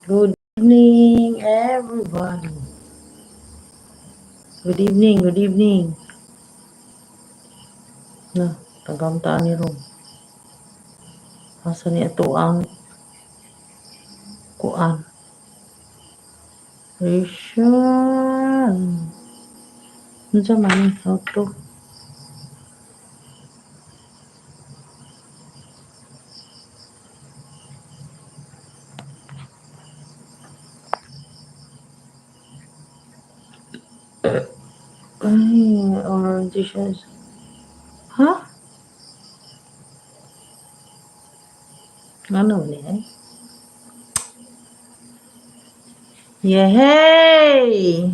Good evening, everybody. Good evening, good evening. Na, tagamtaan ni Rom. Asa ni ito ang kuan. Rachel. Ano sa man? How to? Ay, orange siya. Ha? Ano niya? Yehey!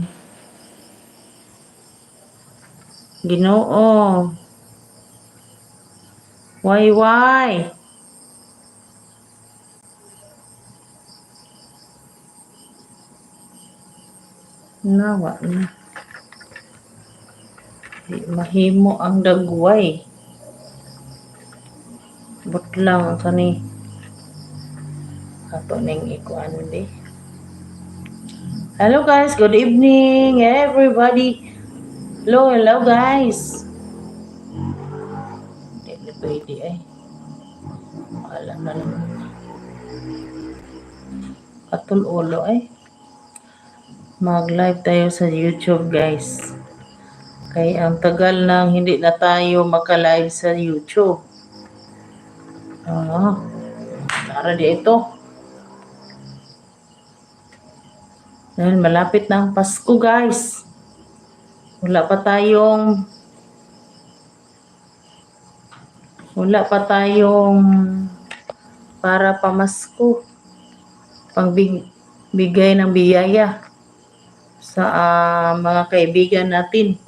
Ginoo. Why? Nawa na. Di mahimo ang dagway. Butlang sa ni. Ato ning ikuan di. Hello guys, good evening everybody. Hello guys. Hindi pwede ay. Alam na lang. Atul ulo ay. Mag-live tayo sa YouTube guys. Kaya ang tagal nang hindi na tayo maka-live sa YouTube. Tara di ito. Dahil malapit na ang Pasko guys. Wala pa tayong para pamasko. Pangbigay ng biyaya sa mga kaibigan natin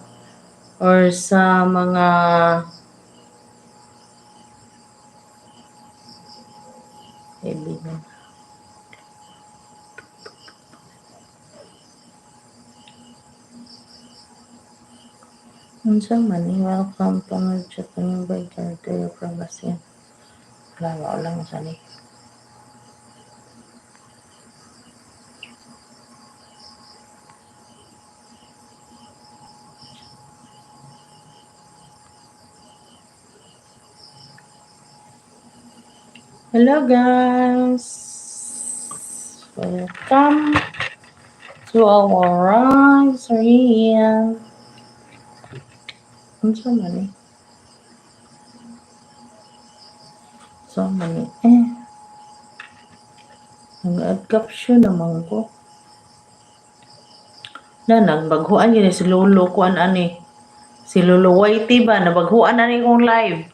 or sa mga kaibigan. Unsa man ni welcome to my chat ng by character from Asia. Wala lang sa ni. Hello guys. Welcome to our rise here. Unsa man ni? Ang caption naman ko. Nagbaghuan yun si Lolo kuan ani. Si Lolo Whitey ba nabaghuan ani kong live.